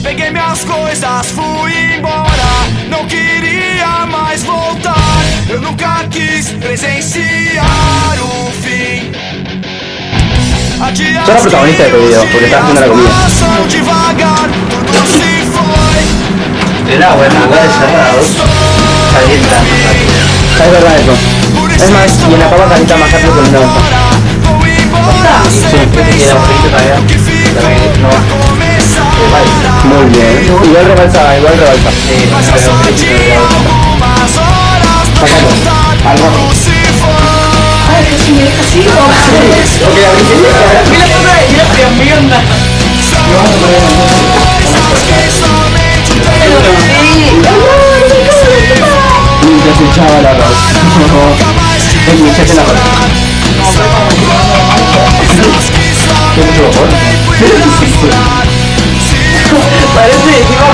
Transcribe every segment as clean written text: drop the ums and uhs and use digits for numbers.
Peguei minhas coisas, fui embora. Não queria mais voltar. Eu nunca quis presenciar o fim. Sos la protagonista del video, porque estás haciendo la comida. Era bueno, lugares cerrados. Calienta más rápido. Es verdad eso. Es más, y en la papa calienta más rápido que en una hoja. Sí, que te queda un poquito todavía. También no va. Muy bien. Igual rebalsa. Sí, pero un poquito de agua. Sacalo. Al rojo. Ay, que si me deja así, Ok, abriste. mira mi onda. Ya se echaba el arroz. Es mi cheque el arroz. ¿Qué mucho vapor? Parece, tipo,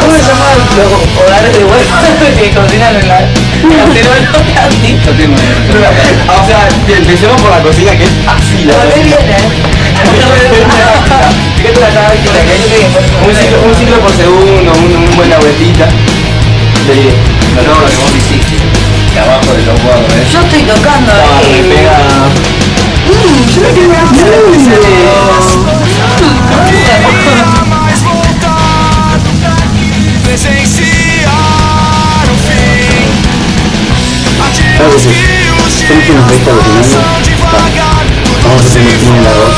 ¿cómo se llama los hogares de huevo que cocinan en la cacerola? O sea, empecemos por la cocina que es así. La cocina. Un ciclo por segundo, una buena vueltita. No, lo que vos hiciste. De abajo de los cuadros, Yo estoy tocando Me pega. yo no quiero Claro que sí. Somos unos restos cocinando. Vamos a hacer el arroz.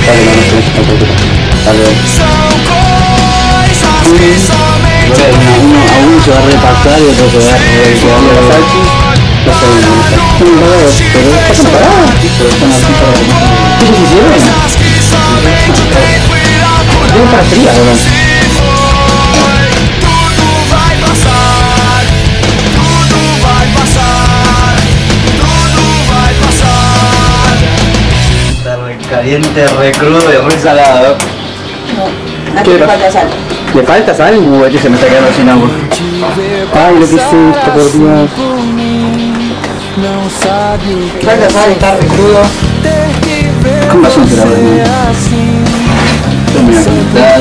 Dale, no se echa tampoco. Dale. Uno se va a repasar y otro se va a quedarle los salchis. No sé, son raros, pero están parados. Pero están así para... ¿Qué se hicieron? Deben para frías, ¿o no? caliente, re crudo y re salado. No, aquí le falta sal. ¿Le falta sal? Este se me está quedando sin agua. Ay, lo que es esto, por Dios. Falta sal, está re crudo. ¿Cómo vas a hacer ahora? Me voy a contar.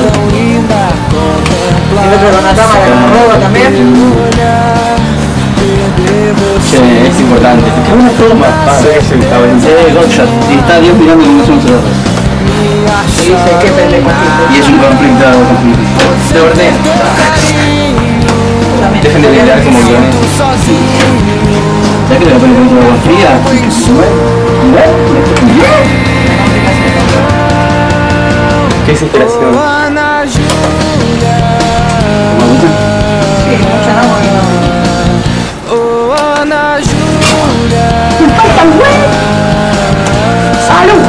El otro con la cámara que nos roba también. Che, es importante. Es una toma. Godshot. Y está Dios mirando cómo son sus ojos. Y dice, qué pendejo. Y es un conflicto. De orden. Dejen de liderar como guiones. ¿Sabes que le voy a poner un poco de agua fría? Qué desesperación. Sí, mucha no, ¡Salud!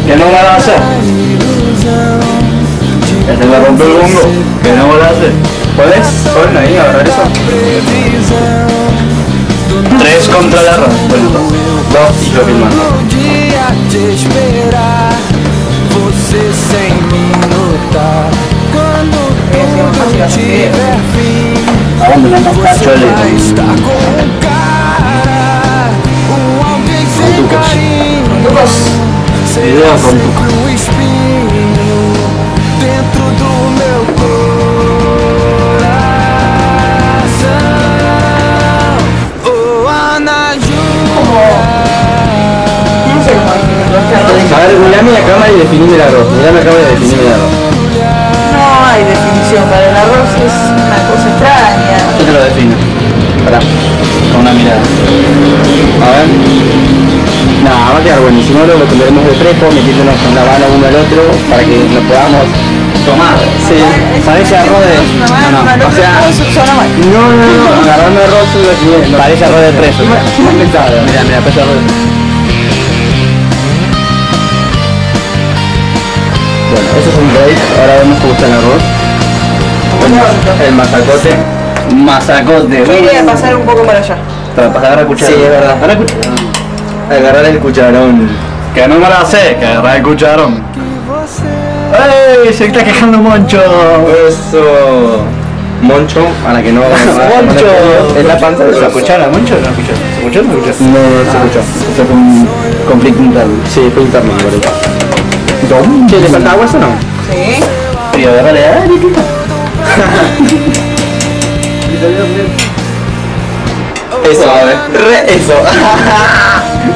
Que no van a hacer. Que se me rompe el bongo. Que no van a hacer. ¿Podés? ¿Ponen ahí a agarrar eso? 3 contra la roja. Bueno, 2 y yo filmando. abandonando cacholes. Con tucos. Video con tucos. A ver, mirame la cámara y definime el arroz. Mirame la cámara y definime el arroz. No hay definición para el arroz, es una cosa extraña. Yo te lo defino. Pará. Con una mirada. A ver. No, va a quedar buenísimo. Lo tendremos de prepo, metiéndonos con la mano uno al otro para que nos podamos tomar. Sí. Parece arroz de... No, o sea... No, agarrando arroz parece arroz de preso. ¿Qué más pensado? Mira, parece arroz de preso. Bueno, eso es un break, ahora vemos cómo está el arroz. El masacote. Masacote. Quería pasar un poco para allá. Para pasar a cucharón. Sí, es verdad. Agarrar el cucharón. Agarrar el cucharón. Que no me la sé, que agarrar el cucharón. ¡Ey! Se está quejando Moncho. Eso. Moncho, a la que no. Moncho. Es la panza de ¿Lo la escucharon a Moncho o no escucharon? escuchó? ¿No escuchó? No se escuchó. Esto fue un conflicto interno. Sí, fue interno, me parece. ¿Qué, le falta agua eso no? Sí. Pero agarrale, dale, tita. Eso, suave. Re eso.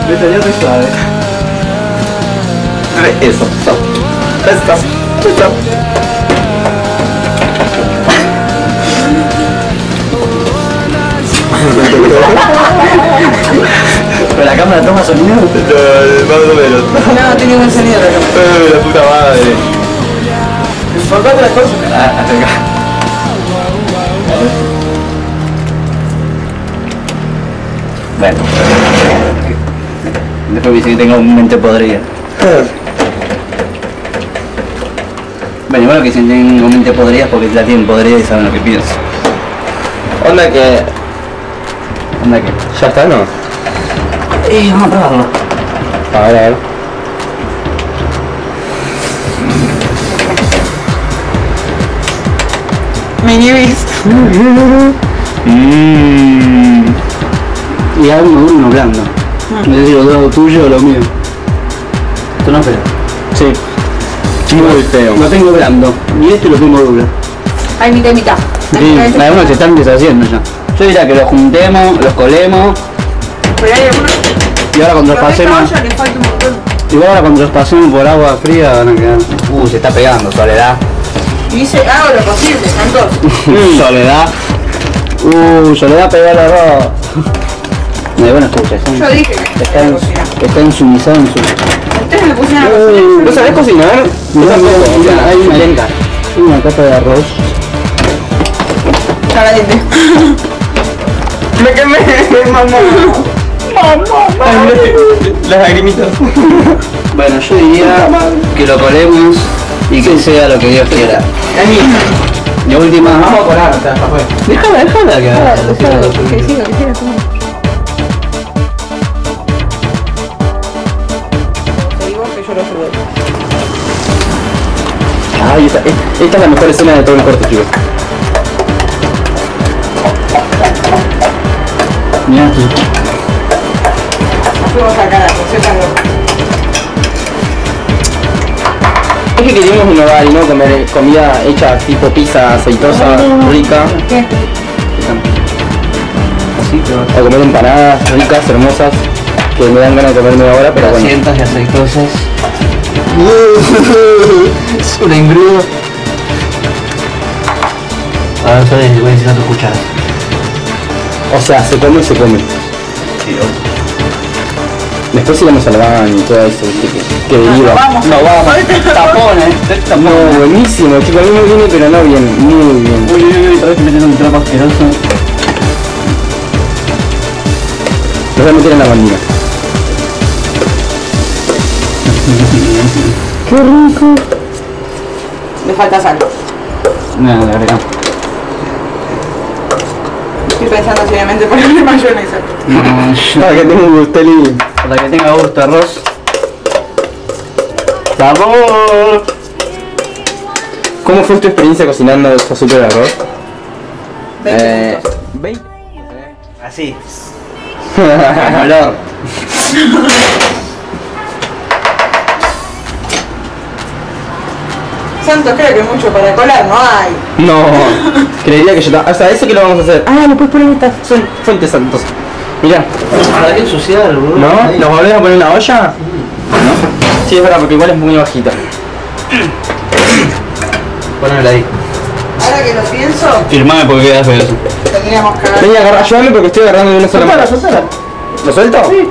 Me salió muy suave. Re eso. Eso. Pero la cámara toma sonido. Más o menos. No, tiene buen sonido la cámara. La puta madre. Enfocate las cosas. Hasta acá. Bueno. Después me dice que tengo mente podrida. Bueno, igual que si tengo mente podrida es porque la tienen podrida y saben lo que pienso. Onda que... Anda que. ¿Ya está, no? Vamos a probarlo. A ver. Minibis. Y algo maduro y uno blando. No sé si lo tuyo o lo mío. ¿Tú no esperas? Sí. Muy feo. No tengo blando. Ni este lo tengo duro. Hay mitad y mitad. Sí, algunos se están deshaciendo ya. Yo diría que los juntemos, los colemos Pero hay algunos. y ahora cuando los pasemos. Le falta un montón. Igual ahora cuando los pasemos por agua fría van a quedar. Se está pegando, Soledad. Y dice, hago lo posible, santos. Soledad. Soledad pegó el arroz. Me bueno escucha, Yo dije que está no en, cocinar. está en su misión, en su. Ustedes me pusieron a cocinar. ¿Vos sabés cocinar? No, mira, hay una lenta. Una capa de arroz. Caliente. Me quemé, mamá. Las lagrimitas. Bueno, yo diría que lo colemos y que sea lo que Dios quiera. Y última. Vamos a colar, o sea, hasta afuera. Déjala que haga. Que siga. Te digo que yo lo ayudé. Ay, esta es la mejor escena de todo el corte, chicos. Mirá tú. Nos fuimos a carajo, sépanlo. Es que queríamos innovar y no comer comida hecha tipo pizza aceitosa, rica. ¿Qué? Así te va. O comer empanadas ricas, hermosas, que me dan ganas de comerme ahora, pero bueno. Grasientas y aceitosas. Es una engrudo. Ahora solo voy a decir a tus cucharas. O sea, se come y se come. Después iremos al baño y todo eso, ¿viste? Que deriva. Vamos. No, vamos. Tapones. No, buenísimo, chicos, a mí me viene, pero no bien, muy bien. Uy, otra vez te meten un trapo asqueroso. Lo voy a meter en la bandina. ¡Qué rico! Le falta sal. Nada, le agregamos. Estoy pensando seriamente ponerle mayonesa. Para que tenga un gusteli. Para que tenga gusto arroz. ¡Sabor! ¿Cómo fue tu experiencia cocinando esta super de arroz? 20 Así. Olor. Santos, creo que mucho para colar no hay. No, creería que yo... O sea, eso que lo vamos a hacer. Ah, lo puedes poner en esta fuente santos. Mirá. ¿Para qué ensuciar, boludo? ¿No? ¿Nos volvemos a poner una olla? ¿No? Sí, es verdad, porque igual es muy bajita. Ponela ahí. Ahora que lo pienso, Firmame porque quedas feo eso. tendríamos que Vení, ayúdame porque estoy agarrando de una sola mano. Soltala. ¿Lo suelto? Sí.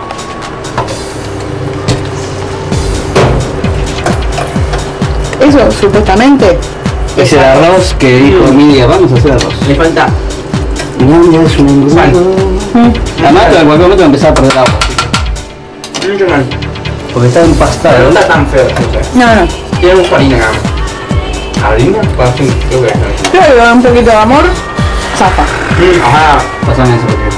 Eso, supuestamente. Es el arroz que dijo Emilia, vamos a hacer arroz. Le falta. No, ya es un engrudo. Además, en cualquier momento va a empezar a perder agua. Mucho mal. Porque está empastado. Pero no está tan feo, No. tiene un harina nada más. ¿Harina? Pues sí, creo que es harina. Creo que con un poquito de amor, zafa. Ajá. Pásame eso porque.